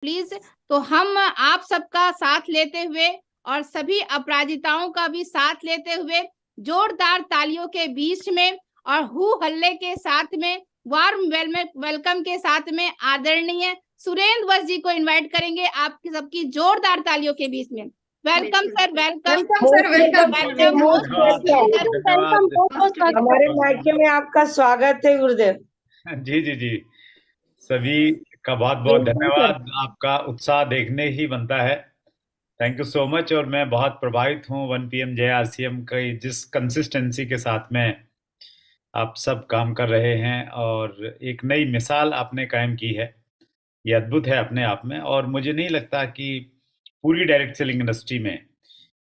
Please. तो हम आप सबका साथ लेते हुए और सभी अपराजिताओं का भी साथ लेते हुए जोरदार तालियों के बीच में और हु हल्ले के साथ में वार्म वेलकम के साथ में आदरणीय सुरेंद्र वत्स जी को इनवाइट करेंगे आपकी सबकी जोरदार तालियों के बीच में। Welcome sir, welcome welcome sir, welcome welcome most welcome. हमारे मायके में आपका स्वागत है गुरुदेव। जी जी जी, सभी का बहुत बहुत धन्यवाद। आपका उत्साह देखने ही बनता है। Thank you so much. और मैं बहुत प्रभावित हूँ 1 PM जय RCM की जिस कंसिस्टेंसी के साथ में आप सब काम कर रहे हैं, और एक नई मिसाल आपने कायम की है। ये अद्भुत है अपने आप में। और मुझे नहीं लगता कि पूरी डायरेक्ट सेलिंग इंडस्ट्री में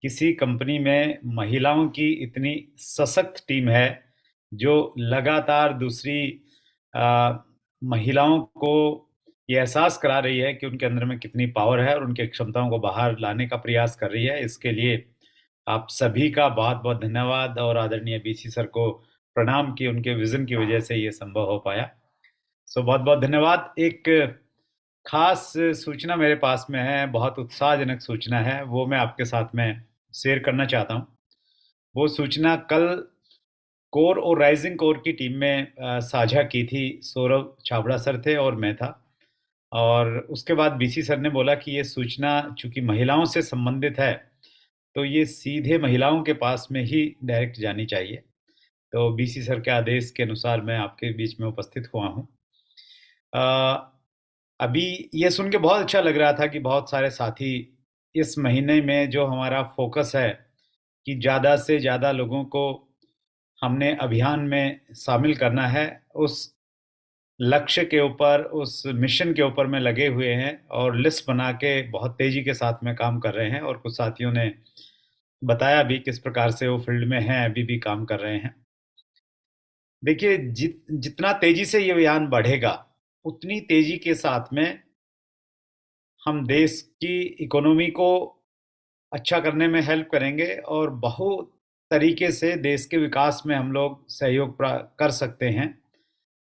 किसी कंपनी में महिलाओं की इतनी सशक्त टीम है जो लगातार दूसरी महिलाओं को ये एहसास करा रही है कि उनके अंदर में कितनी पावर है और उनके क्षमताओं को बाहर लाने का प्रयास कर रही है। इसके लिए आप सभी का बहुत बहुत धन्यवाद, और आदरणीय BC सर को प्रणाम कि उनके विजन की वजह से ये संभव हो पाया। सो बहुत बहुत धन्यवाद। एक खास सूचना मेरे पास में है, बहुत उत्साहजनक सूचना है, वो मैं आपके साथ में शेयर करना चाहता हूँ। वो सूचना कल कोर और राइजिंग कोर की टीम में साझा की थी। सौरभ छाबड़ा सर थे और मैं था। और उसके बाद BC सर ने बोला कि ये सूचना चूंकि महिलाओं से संबंधित है तो ये सीधे महिलाओं के पास में ही डायरेक्ट जानी चाहिए। तो BC सर के आदेश के अनुसार मैं आपके बीच में उपस्थित हुआ हूँ। अभी ये सुन के बहुत अच्छा लग रहा था कि बहुत सारे साथी इस महीने में जो हमारा फोकस है कि ज़्यादा से ज़्यादा लोगों को हमने अभियान में शामिल करना है, उस लक्ष्य के ऊपर, उस मिशन के ऊपर में लगे हुए हैं और लिस्ट बना के बहुत तेजी के साथ में काम कर रहे हैं। और कुछ साथियों ने बताया भी किस प्रकार से वो फील्ड में हैं, अभी भी काम कर रहे हैं। देखिए, जितना तेजी से ये अभियान बढ़ेगा उतनी तेजी के साथ में हम देश की इकोनॉमी को अच्छा करने में हेल्प करेंगे और बहुत तरीके से देश के विकास में हम लोग सहयोग कर सकते हैं।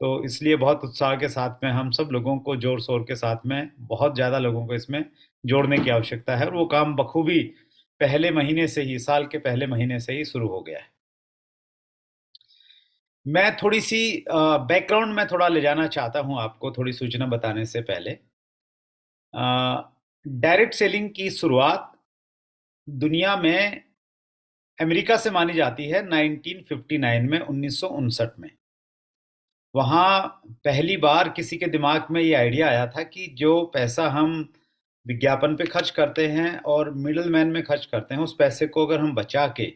तो इसलिए बहुत उत्साह के साथ में हम सब लोगों को जोर शोर के साथ में बहुत ज़्यादा लोगों को इसमें जोड़ने की आवश्यकता है। और वो काम बखूबी पहले महीने से ही, साल के पहले महीने से ही शुरू हो गया है। मैं थोड़ी सी बैकग्राउंड में थोड़ा ले जाना चाहता हूं आपको, थोड़ी सूचना बताने से पहले। डायरेक्ट सेलिंग की शुरुआत दुनिया में अमेरिका से मानी जाती है 1959 में, 1959 में। वहाँ पहली बार किसी के दिमाग में ये आइडिया आया था कि जो पैसा हम विज्ञापन पे खर्च करते हैं और मिडिल मैन में खर्च करते हैं, उस पैसे को अगर हम बचा के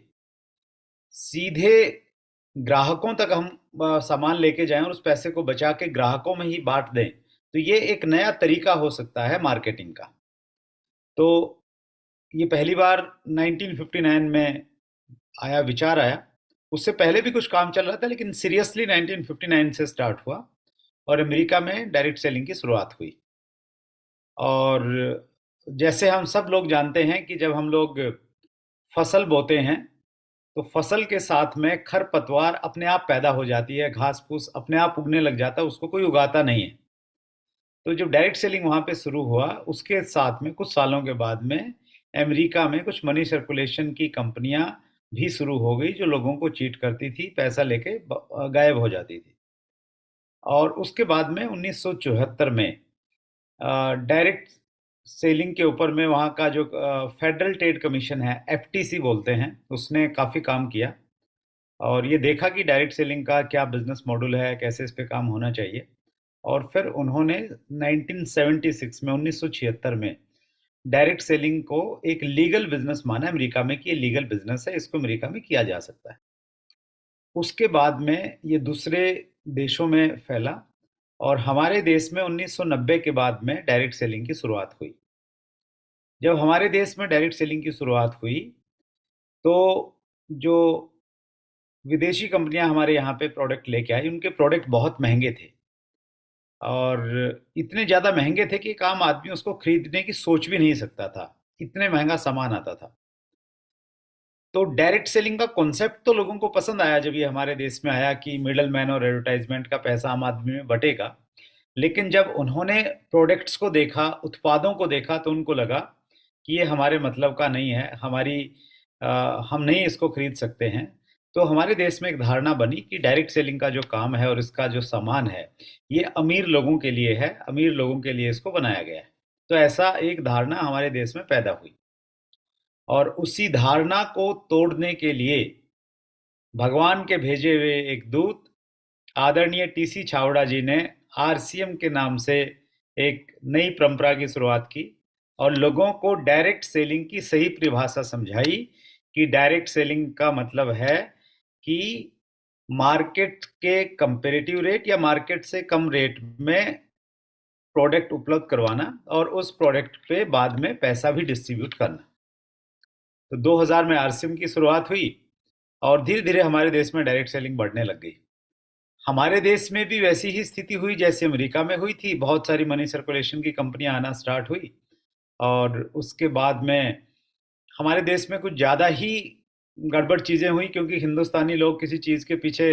सीधे ग्राहकों तक हम सामान लेके जाएं और उस पैसे को बचा के ग्राहकों में ही बांट दें, तो ये एक नया तरीका हो सकता है मार्केटिंग का। तो ये पहली बार 1959 में विचार आया। उससे पहले भी कुछ काम चल रहा था, लेकिन सीरियसली 1959 से स्टार्ट हुआ और अमेरिका में डायरेक्ट सेलिंग की शुरुआत हुई। और जैसे हम सब लोग जानते हैं कि जब हम लोग फसल बोते हैं तो फसल के साथ में खरपतवार अपने आप पैदा हो जाती है, घास फूस अपने आप उगने लग जाता है, उसको कोई उगाता नहीं है। तो जब डायरेक्ट सेलिंग वहाँ पे शुरू हुआ, उसके साथ में कुछ सालों के बाद में अमेरिका में कुछ मनी सर्कुलेशन की कंपनियां भी शुरू हो गई जो लोगों को चीट करती थी, पैसा लेके गायब हो जाती थी। और उसके बाद में 1974 में डायरेक्ट सेलिंग के ऊपर में वहाँ का जो फेडरल ट्रेड कमीशन है, FTC बोलते हैं, उसने काफ़ी काम किया और ये देखा कि डायरेक्ट सेलिंग का क्या बिजनेस मॉडल है, कैसे इस पे काम होना चाहिए। और फिर उन्होंने 1976 में, 1976 में डायरेक्ट सेलिंग को एक लीगल बिजनेस माना अमेरिका में कि ये लीगल बिजनेस है, इसको अमेरिका में किया जा सकता है। उसके बाद में ये दूसरे देशों में फैला और हमारे देश में 1990 के बाद में डायरेक्ट सेलिंग की शुरुआत हुई। जब हमारे देश में डायरेक्ट सेलिंग की शुरुआत हुई तो जो विदेशी कंपनियां हमारे यहाँ पे प्रोडक्ट लेके आई, उनके प्रोडक्ट बहुत महंगे थे और इतने ज़्यादा महंगे थे कि एक आम आदमी उसको खरीदने की सोच भी नहीं सकता था, इतने महंगा सामान आता था। तो डायरेक्ट सेलिंग का कॉन्सेप्ट तो लोगों को पसंद आया जब ये हमारे देश में आया कि मिडल मैन और एडवर्टाइजमेंट का पैसा आम आदमी में बटेगा। लेकिन जब उन्होंने प्रोडक्ट्स को देखा, उत्पादों को देखा, तो उनको लगा कि ये हमारे मतलब का नहीं है, हम नहीं इसको खरीद सकते हैं। तो हमारे देश में एक धारणा बनी कि डायरेक्ट सेलिंग का जो काम है और इसका जो सामान है, ये अमीर लोगों के लिए है, अमीर लोगों के लिए इसको बनाया गया है। तो ऐसा एक धारणा हमारे देश में पैदा हुई, और उसी धारणा को तोड़ने के लिए भगवान के भेजे हुए एक दूत आदरणीय टीसी छावड़ा जी ने आरसीएम के नाम से एक नई परंपरा की शुरुआत की और लोगों को डायरेक्ट सेलिंग की सही परिभाषा समझाई कि डायरेक्ट सेलिंग का मतलब है कि मार्केट के कंपेरेटिव रेट या मार्केट से कम रेट में प्रोडक्ट उपलब्ध करवाना और उस प्रोडक्ट पे बाद में पैसा भी डिस्ट्रीब्यूट करना। तो 2000 में आरसीएम की शुरुआत हुई और धीरे धीरे हमारे देश में डायरेक्ट सेलिंग बढ़ने लग गई। हमारे देश में भी वैसी ही स्थिति हुई जैसे अमेरिका में हुई थी। बहुत सारी मनी सर्कुलेशन की कंपनियां आना स्टार्ट हुई और उसके बाद में हमारे देश में कुछ ज़्यादा ही गड़बड़ चीज़ें हुई, क्योंकि हिंदुस्तानी लोग किसी चीज़ के पीछे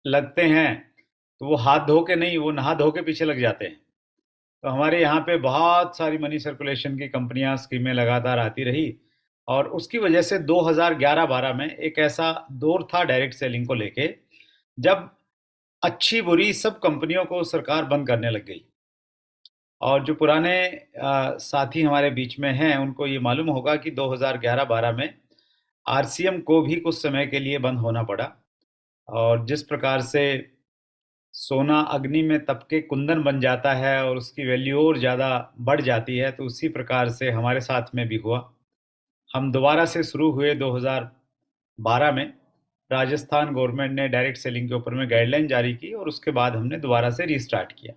लगते हैं तो वो हाथ धो के नहीं, वो नहा धो के पीछे लग जाते हैं। तो हमारे यहाँ पे बहुत सारी मनी सर्कुलेशन की कंपनियां, स्कीमें लगातार आती रही और उसकी वजह से 2011-12 में एक ऐसा दौर था डायरेक्ट सेलिंग को लेके, जब अच्छी बुरी सब कंपनियों को सरकार बंद करने लग गई। और जो पुराने साथी हमारे बीच में हैं उनको ये मालूम होगा कि 2011-12 में आरसीएम को भी कुछ समय के लिए बंद होना पड़ा। और जिस प्रकार से सोना अग्नि में तप के कुंदन बन जाता है और उसकी वैल्यू और ज़्यादा बढ़ जाती है, तो उसी प्रकार से हमारे साथ में भी हुआ। हम दोबारा से शुरू हुए 2012 में। राजस्थान गवर्नमेंट ने डायरेक्ट सेलिंग के ऊपर में गाइडलाइन जारी की और उसके बाद हमने दोबारा से रीस्टार्ट किया।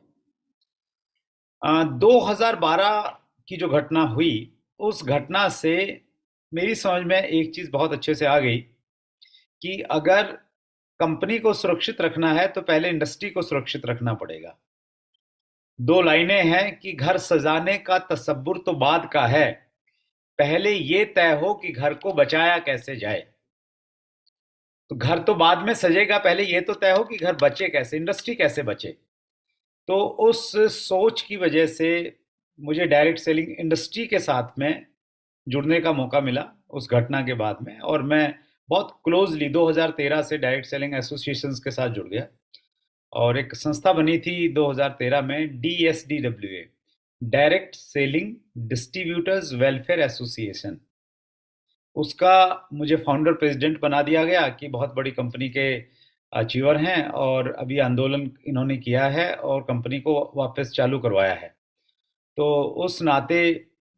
2012 की जो घटना हुई, उस घटना से मेरी समझ में एक चीज़ बहुत अच्छे से आ गई कि अगर कंपनी को सुरक्षित रखना है तो पहले इंडस्ट्री को सुरक्षित रखना पड़ेगा। दो लाइनें हैं कि घर सजाने का तसव्वुर तो बाद का है, पहले ये तय हो कि घर को बचाया कैसे जाए। तो घर तो बाद में सजेगा, पहले ये तो तय हो कि घर बचे कैसे, इंडस्ट्री कैसे बचे। तो उस सोच की वजह से मुझे डायरेक्ट सेलिंग इंडस्ट्री के साथ में जुड़ने का मौका मिला उस घटना के बाद में, और मैं बहुत क्लोजली 2013 से डायरेक्ट सेलिंग एसोसिएशंस के साथ जुड़ गया और एक संस्था बनी थी 2013 में, DSDWA, direct selling distributors welfare association. उसका मुझे फाउंडर प्रेसिडेंट बना दिया गया कि बहुत बड़ी कंपनी के अचीवर हैं और अभी आंदोलन इन्होंने किया है और कंपनी को वापस चालू करवाया है। तो उस नाते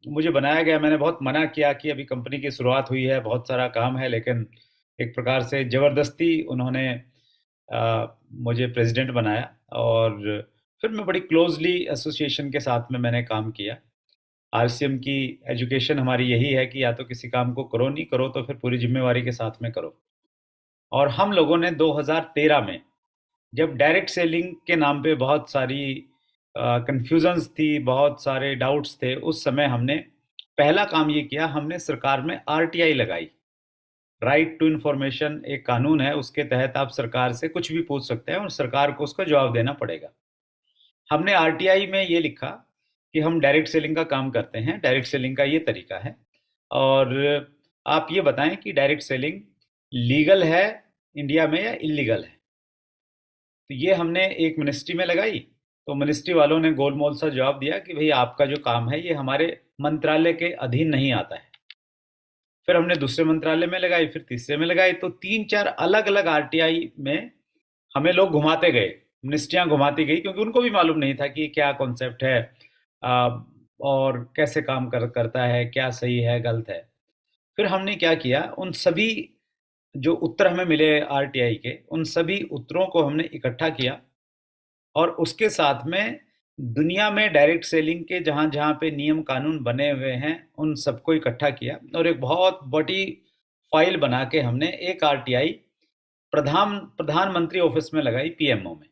मुझे बनाया गया। मैंने बहुत मना किया कि अभी कंपनी की शुरुआत हुई है, बहुत सारा काम है, लेकिन एक प्रकार से ज़बरदस्ती उन्होंने मुझे प्रेसिडेंट बनाया और फिर मैं बड़ी क्लोजली एसोसिएशन के साथ में मैंने काम किया। आरसीएम की एजुकेशन हमारी यही है कि या तो किसी काम को करो, नहीं करो तो फिर पूरी जिम्मेवारी के साथ में करो। और हम लोगों ने 2013 में, जब डायरेक्ट सेलिंग के नाम पे बहुत सारी कंफ्यूजन्स थी, बहुत सारे डाउट्स थे, उस समय हमने पहला काम ये किया, हमने सरकार में आरटीआई लगाई। राइट टू इन्फॉर्मेशन एक कानून है, उसके तहत आप सरकार से कुछ भी पूछ सकते हैं और सरकार को उसका जवाब देना पड़ेगा। हमने आरटीआई में ये लिखा कि हम डायरेक्ट सेलिंग का काम करते हैं, डायरेक्ट सेलिंग का ये तरीका है, और आप ये बताएं कि डायरेक्ट सेलिंग लीगल है इंडिया में या इलीगल है। तो ये हमने एक मिनिस्ट्री में लगाई, तो मिनिस्ट्री वालों ने गोलमोल सा जवाब दिया कि भाई आपका जो काम है ये हमारे मंत्रालय के अधीन नहीं आता है। फिर हमने दूसरे मंत्रालय में लगाई, फिर तीसरे में लगाई, तो 3-4 अलग अलग आरटीआई में हमें लोग घुमाते गए, मिनिस्ट्रियां घुमाती गई, क्योंकि उनको भी मालूम नहीं था कि क्या कॉन्सेप्ट है और कैसे काम करता है, क्या सही है गलत है। फिर हमने क्या किया, उन सभी जो उत्तर हमें मिले आरटीआई के, उन सभी उत्तरों को हमने इकट्ठा किया और उसके साथ में दुनिया में डायरेक्ट सेलिंग के जहाँ जहाँ पे नियम कानून बने हुए हैं उन सबको इकट्ठा किया और एक बहुत बड़ी फाइल बना के हमने एक आरटीआई प्रधानमंत्री ऑफिस में लगाई, पीएमओ में,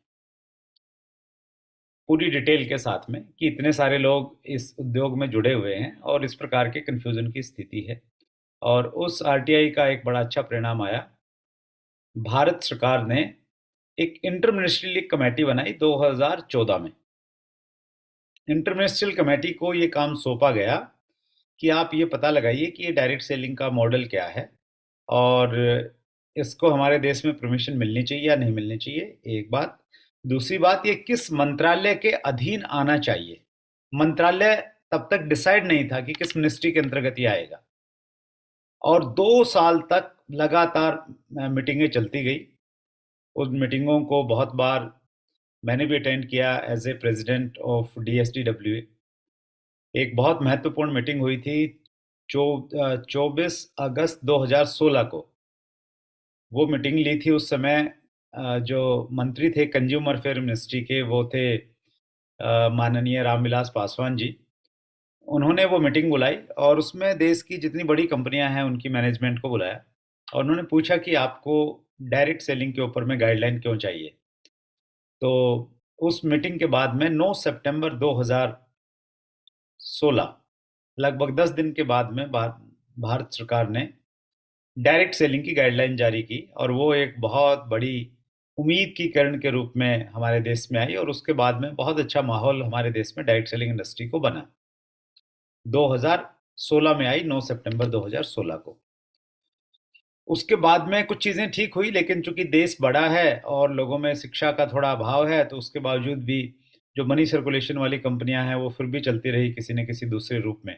पूरी डिटेल के साथ में कि इतने सारे लोग इस उद्योग में जुड़े हुए हैं और इस प्रकार के कन्फ्यूजन की स्थिति है। और उस आरटीआई का एक बड़ा अच्छा परिणाम आया। भारत सरकार ने एक इंटर मिनिस्ट्रियल कमेटी बनाई 2014 में, इंटरमिनिस्ट्रियल कमेटी को ये काम सौंपा गया कि आप ये पता लगाइए कि ये डायरेक्ट सेलिंग का मॉडल क्या है और इसको हमारे देश में परमिशन मिलनी चाहिए या नहीं मिलनी चाहिए, एक बात। दूसरी बात, ये किस मंत्रालय के अधीन आना चाहिए। मंत्रालय तब तक डिसाइड नहीं था कि किस मिनिस्ट्री के अंतर्गत ये आएगा। और 2 साल तक लगातार मीटिंगें चलती गई। उस मीटिंगों को बहुत बार मैंने भी अटेंड किया as a president of DSTWA। एक बहुत महत्वपूर्ण मीटिंग हुई थी 24 अगस्त 2016 को। वो मीटिंग ली थी उस समय जो मंत्री थे कंज्यूमर अफेयर मिनिस्ट्री के, वो थे माननीय रामविलास पासवान जी। उन्होंने वो मीटिंग बुलाई और उसमें देश की जितनी बड़ी कंपनियां हैं उनकी मैनेजमेंट को बुलाया और उन्होंने पूछा कि आपको डायरेक्ट सेलिंग के ऊपर में गाइडलाइन क्यों चाहिए। तो उस मीटिंग के बाद में 9 सितंबर 2016, लगभग 10 दिन के बाद में भारत सरकार ने डायरेक्ट सेलिंग की गाइडलाइन जारी की और वो एक बहुत बड़ी उम्मीद की किरण के रूप में हमारे देश में आई और उसके बाद में बहुत अच्छा माहौल हमारे देश में डायरेक्ट सेलिंग इंडस्ट्री को बना। 2016 में आई, 9 सितंबर 2016 को। उसके बाद में कुछ चीज़ें ठीक हुई, लेकिन चूंकि देश बड़ा है और लोगों में शिक्षा का थोड़ा अभाव है, तो उसके बावजूद भी जो मनी सर्कुलेशन वाली कंपनियां हैं वो फिर भी चलती रही किसी न किसी दूसरे रूप में।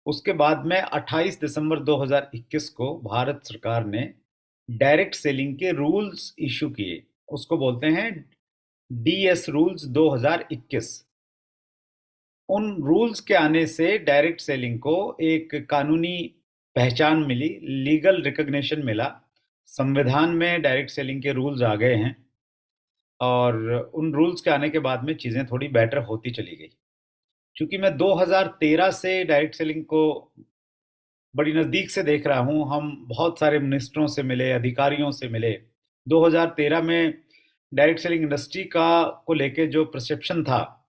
उसके बाद में 28 दिसंबर 2021 को भारत सरकार ने डायरेक्ट सेलिंग के रूल्स इशू किए। उसको बोलते हैं DS रूल्स 2021। उन रूल्स के आने से डायरेक्ट सेलिंग को एक कानूनी पहचान मिली, लीगल रिकॉग्निशन मिला। संविधान में डायरेक्ट सेलिंग के रूल्स आ गए हैं और उन रूल्स के आने के बाद में चीज़ें थोड़ी बेटर होती चली गई। क्योंकि मैं 2013 से डायरेक्ट सेलिंग को बड़ी नज़दीक से देख रहा हूँ, हम बहुत सारे मिनिस्टरों से मिले, अधिकारियों से मिले। 2013 में डायरेक्ट सेलिंग इंडस्ट्री को लेके जो परसेप्शन था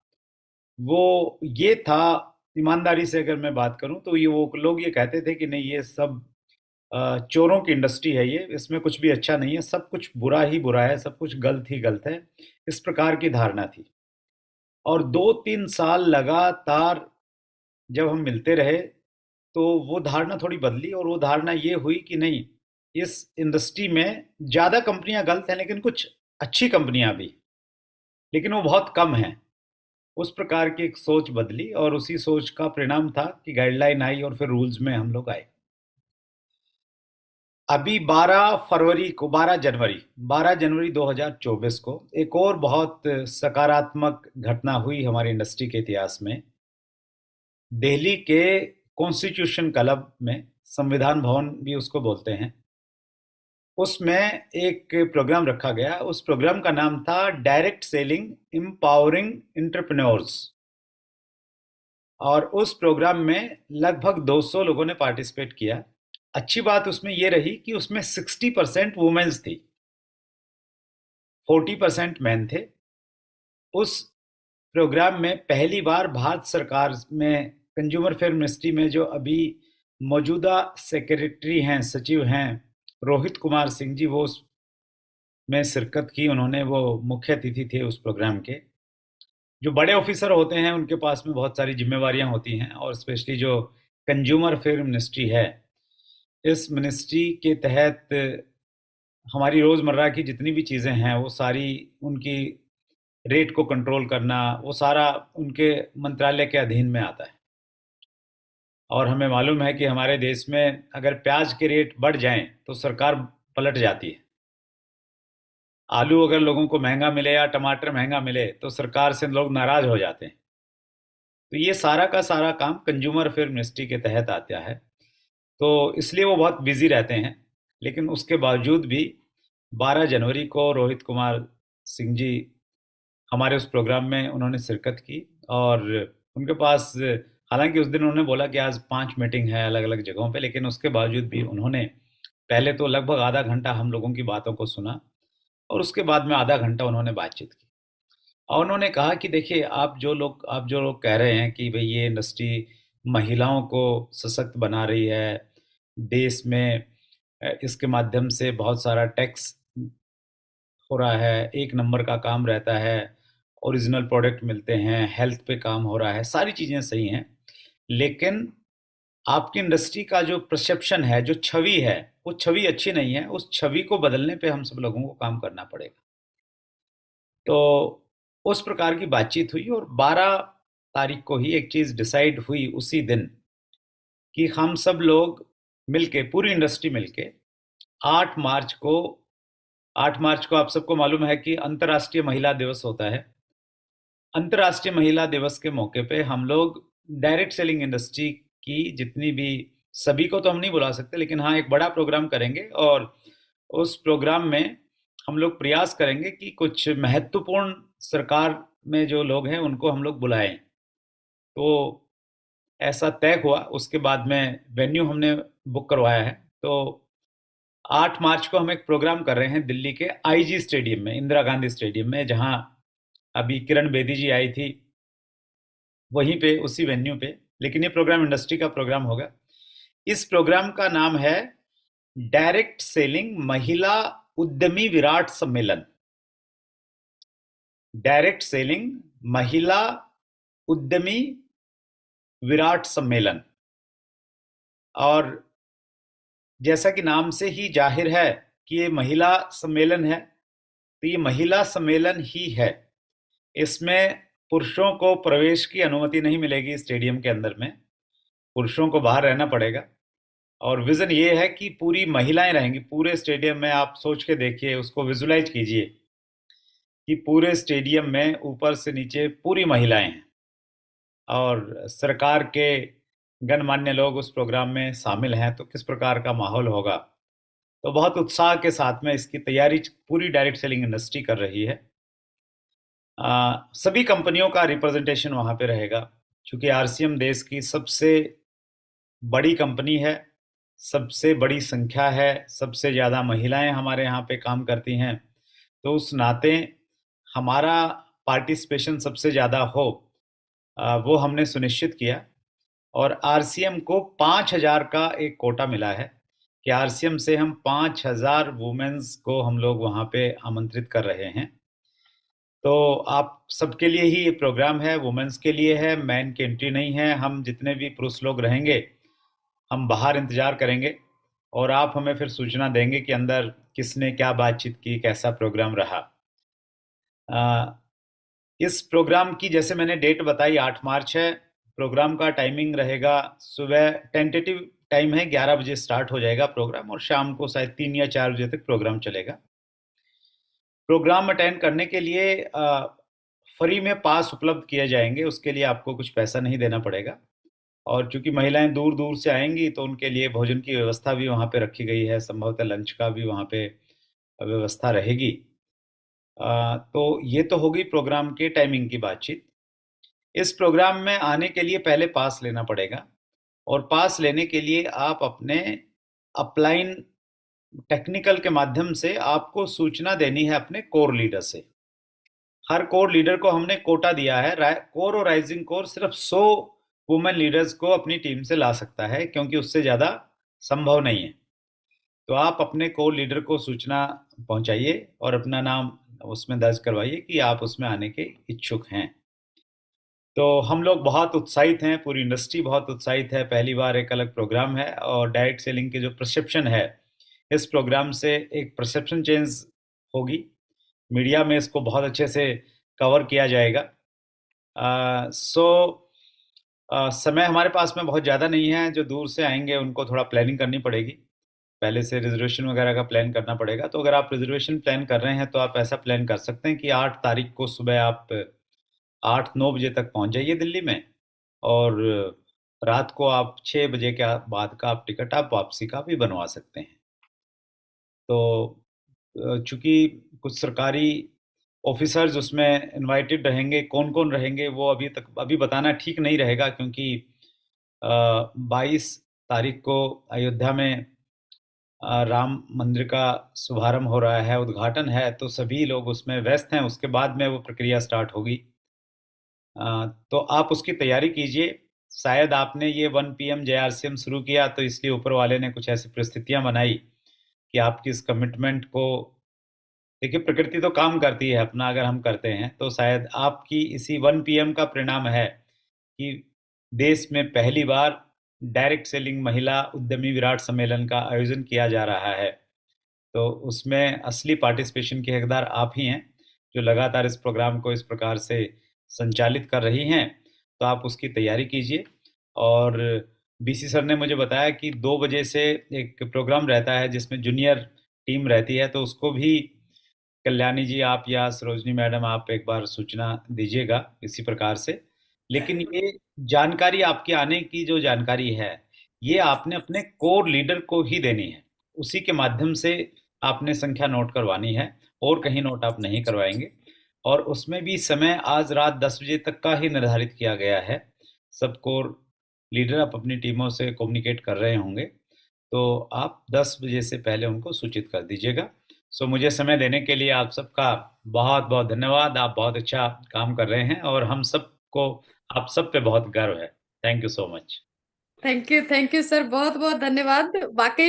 वो ये था, ईमानदारी से अगर मैं बात करूं तो वो लोग ये कहते थे कि नहीं, ये सब चोरों की इंडस्ट्री है, ये इसमें कुछ भी अच्छा नहीं है, सब कुछ बुरा ही बुरा है, सब कुछ गलत ही गलत है, इस प्रकार की धारणा थी। और 2-3 साल लगातार जब हम मिलते रहे तो वो धारणा थोड़ी बदली और वो धारणा ये हुई कि नहीं, इस इंडस्ट्री में ज़्यादा कंपनियां गलत हैं लेकिन कुछ अच्छी कंपनियां भी, लेकिन वो बहुत कम हैं। उस प्रकार की एक सोच बदली और उसी सोच का परिणाम था कि गाइडलाइन आई और फिर रूल्स में हम लोग आए। अभी 12 जनवरी 2024 को एक और बहुत सकारात्मक घटना हुई हमारी इंडस्ट्री के इतिहास में। दिल्ली के कॉन्स्टिट्यूशन क्लब में, संविधान भवन भी उसको बोलते हैं, उसमें एक प्रोग्राम रखा गया। उस प्रोग्राम का नाम था डायरेक्ट सेलिंग एम्पावरिंग एंटरप्रेन्योर्स और उस प्रोग्राम में लगभग 200 लोगों ने पार्टिसिपेट किया। अच्छी बात उसमें ये रही कि उसमें 60% वुमेन्स थी, 40% मैन थे। उस प्रोग्राम में पहली बार भारत सरकार में कंज्यूमर अफेयर मिनिस्ट्री में जो अभी मौजूदा सेक्रेटरी हैं, सचिव हैं, रोहित कुमार सिंह जी, वो उसमें शिरकत की। उन्होंने, वो मुख्य अतिथि थे उस प्रोग्राम के। जो बड़े ऑफिसर होते हैं उनके पास में बहुत सारी जिम्मेवारियां होती हैं और स्पेशली जो कंज्यूमर अफेयर मिनिस्ट्री है, इस मिनिस्ट्री के तहत हमारी रोज़मर्रा की जितनी भी चीज़ें हैं वो सारी, उनकी रेट को कंट्रोल करना, वो सारा उनके मंत्रालय के अधीन में आता है। और हमें मालूम है कि हमारे देश में अगर प्याज के रेट बढ़ जाएं तो सरकार पलट जाती है। आलू अगर लोगों को महंगा मिले या टमाटर महंगा मिले तो सरकार से लोग नाराज हो जाते हैं। तो ये सारा का सारा काम कंज्यूमर अफेयर मिनिस्ट्री के तहत आता है, तो इसलिए वो बहुत बिजी रहते हैं। लेकिन उसके बावजूद भी 12 जनवरी को रोहित कुमार सिंह जी हमारे उस प्रोग्राम में उन्होंने शिरकत की और उनके पास, हालांकि उस दिन उन्होंने बोला कि आज 5 मीटिंग है अलग अलग जगहों पे, लेकिन उसके बावजूद भी उन्होंने पहले तो लगभग आधा घंटा हम लोगों की बातों को सुना और उसके बाद में आधा घंटा उन्होंने बातचीत की और उन्होंने कहा कि देखिए, आप जो लोग कह रहे हैं कि भाई ये इंडस्ट्री महिलाओं को सशक्त बना रही है, देश में इसके माध्यम से बहुत सारा टैक्स हो रहा है, 1 नंबर का काम रहता है ओरिजिनल प्रोडक्ट मिलते हैं, हेल्थ पे काम हो रहा है, सारी चीज़ें सही हैं, लेकिन आपकी इंडस्ट्री का जो परसेप्शन है, जो छवि है, वो छवि अच्छी नहीं है। उस छवि को बदलने पे हम सब लोगों को काम करना पड़ेगा। तो उस प्रकार की बातचीत हुई और 12 तारीख को ही एक चीज़ डिसाइड हुई उसी दिन कि हम सब लोग मिलके, पूरी इंडस्ट्री मिलके 8 मार्च को 8 मार्च को आप सबको मालूम है कि अंतर्राष्ट्रीय महिला दिवस होता है। अंतर्राष्ट्रीय महिला दिवस के मौके पे हम लोग डायरेक्ट सेलिंग इंडस्ट्री की जितनी भी, सभी को तो हम नहीं बुला सकते, लेकिन हाँ एक बड़ा प्रोग्राम करेंगे और उस प्रोग्राम में हम लोग प्रयास करेंगे कि कुछ महत्वपूर्ण सरकार में जो लोग हैं उनको हम लोग बुलाएं। तो ऐसा तय हुआ। उसके बाद में वेन्यू हमने बुक करवाया है। तो 8 मार्च को हम एक प्रोग्राम कर रहे हैं दिल्ली के आईजी स्टेडियम में, इंदिरा गांधी स्टेडियम में, जहां अभी किरण बेदी जी आई थी, वहीं पे उसी वेन्यू पे। लेकिन ये प्रोग्राम इंडस्ट्री का प्रोग्राम होगा। इस प्रोग्राम का नाम है डायरेक्ट सेलिंग महिला उद्यमी विराट सम्मेलन। डायरेक्ट सेलिंग महिला उद्यमी विराट सम्मेलन। और जैसा कि नाम से ही जाहिर है कि ये महिला सम्मेलन है, तो ये महिला सम्मेलन ही है। इसमें पुरुषों को प्रवेश की अनुमति नहीं मिलेगी स्टेडियम के अंदर में, पुरुषों को बाहर रहना पड़ेगा। और विजन ये है कि पूरी महिलाएं रहेंगी पूरे स्टेडियम में। आप सोच के देखिए, उसको विजुलाइज कीजिए कि पूरे स्टेडियम में ऊपर से नीचे पूरी महिलाएं हैं और सरकार के गणमान्य लोग उस प्रोग्राम में शामिल हैं, तो किस प्रकार का माहौल होगा। तो बहुत उत्साह के साथ में इसकी तैयारी पूरी डायरेक्ट सेलिंग इंडस्ट्री कर रही है। सभी कंपनियों का रिप्रेजेंटेशन वहाँ पे रहेगा, क्योंकि आरसीएम देश की सबसे बड़ी कंपनी है, सबसे बड़ी संख्या है, सबसे ज़्यादा महिलाएं हमारे यहाँ पे काम करती हैं। तो उस नाते हमारा पार्टिसिपेशन सबसे ज़्यादा हो, वो हमने सुनिश्चित किया। और आरसीएम को 5,000 का एक कोटा मिला है कि आरसीएम से हम 5,000 वुमेन्स को हम लोग वहाँ पे आमंत्रित कर रहे हैं। तो आप सबके लिए ही ये प्रोग्राम है, वुमेन्स के लिए है, मैन की एंट्री नहीं है। हम जितने भी पुरुष लोग रहेंगे हम बाहर इंतजार करेंगे और आप हमें फिर सूचना देंगे कि अंदर किसने क्या बातचीत की, कैसा प्रोग्राम रहा। इस प्रोग्राम की जैसे मैंने डेट बताई 8 मार्च है। प्रोग्राम का टाइमिंग रहेगा सुबह, टेंटेटिव टाइम है 11 बजे स्टार्ट हो जाएगा प्रोग्राम और शाम को शायद 3 या 4 बजे तक प्रोग्राम चलेगा। प्रोग्राम अटेंड करने के लिए फ्री में पास उपलब्ध किए जाएंगे, उसके लिए आपको कुछ पैसा नहीं देना पड़ेगा। और चूंकि महिलाएं दूर दूर से आएंगी तो उनके लिए भोजन की व्यवस्था भी वहाँ पे रखी गई है, संभवतः लंच का भी वहाँ पे व्यवस्था रहेगी। तो ये तो होगी प्रोग्राम के टाइमिंग की बातचीत। इस प्रोग्राम में आने के लिए पहले पास लेना पड़ेगा और पास लेने के लिए आप अपने अपलाइन टेक्निकल के माध्यम से आपको सूचना देनी है अपने कोर लीडर से। हर कोर लीडर को हमने कोटा दिया है। कोर और राइजिंग कोर सिर्फ 100 वुमेन लीडर्स को अपनी टीम से ला सकता है, क्योंकि उससे ज़्यादा संभव नहीं है। तो आप अपने कोर लीडर को सूचना पहुंचाइए और अपना नाम उसमें दर्ज करवाइए कि आप उसमें आने के इच्छुक हैं। तो हम लोग बहुत उत्साहित हैं, पूरी इंडस्ट्री बहुत उत्साहित है। पहली बार एक अलग प्रोग्राम है और डायरेक्ट सेलिंग की जो परसेप्शन है, इस प्रोग्राम से एक परसेप्शन चेंज होगी। मीडिया में इसको बहुत अच्छे से कवर किया जाएगा। समय हमारे पास में बहुत ज़्यादा नहीं है। जो दूर से आएंगे उनको थोड़ा प्लानिंग करनी पड़ेगी, पहले से रिजर्वेशन वगैरह का प्लान करना पड़ेगा। तो अगर आप रिजर्वेशन प्लान कर रहे हैं तो आप ऐसा प्लान कर सकते हैं कि 8 तारीख को सुबह आप 8-9 बजे तक पहुंच जाइए दिल्ली में, और रात को आप 6 बजे के बाद का आप टिकट आप वापसी का भी बनवा सकते हैं। तो चूंकि कुछ सरकारी ऑफिसर्स उसमें इनवाइटेड रहेंगे, कौन कौन रहेंगे वो अभी बताना ठीक नहीं रहेगा, क्योंकि 22 तारीख को अयोध्या में राम मंदिर का शुभारंभ हो रहा है, उद्घाटन है, तो सभी लोग उसमें व्यस्त हैं। उसके बाद में वो प्रक्रिया स्टार्ट होगी। तो आप उसकी तैयारी कीजिए। शायद आपने ये 1 PM JRCM शुरू किया तो इसलिए ऊपर वाले ने कुछ ऐसी परिस्थितियां बनाई कि आपकी इस कमिटमेंट को देखिए, प्रकृति तो काम करती है अपना, अगर हम करते हैं तो शायद आपकी इसी 1 PM का परिणाम है कि देश में पहली बार डायरेक्ट सेलिंग महिला उद्यमी विराट सम्मेलन का आयोजन किया जा रहा है। तो उसमें असली पार्टिसिपेशन के हकदार आप ही हैं, जो लगातार इस प्रोग्राम को इस प्रकार से संचालित कर रही हैं। तो आप उसकी तैयारी कीजिए। और बीसी सर ने मुझे बताया कि 2 बजे से एक प्रोग्राम रहता है जिसमें जूनियर टीम रहती है, तो उसको भी कल्याणी जी आप या सरोजनी मैडम आप एक बार सूचना दीजिएगा इसी प्रकार से। लेकिन ये जानकारी, आपके आने की जो जानकारी है, ये आपने अपने कोर लीडर को ही देनी है। उसी के माध्यम से आपने संख्या नोट करवानी है, और कहीं नोट आप नहीं करवाएंगे। और उसमें भी समय आज रात 10 बजे तक का ही निर्धारित किया गया है। सब कोर लीडर आप अपनी टीमों से कम्युनिकेट कर रहे होंगे, तो आप 10 बजे से पहले उनको सूचित कर दीजिएगा। सो मुझे समय देने के लिए आप सबका बहुत बहुत धन्यवाद। आप बहुत अच्छा काम कर रहे हैं और हम सबको आप सब पे बहुत गर्व है। Thank you so much. Thank you sir, बहुत बहुत धन्यवाद। वाकई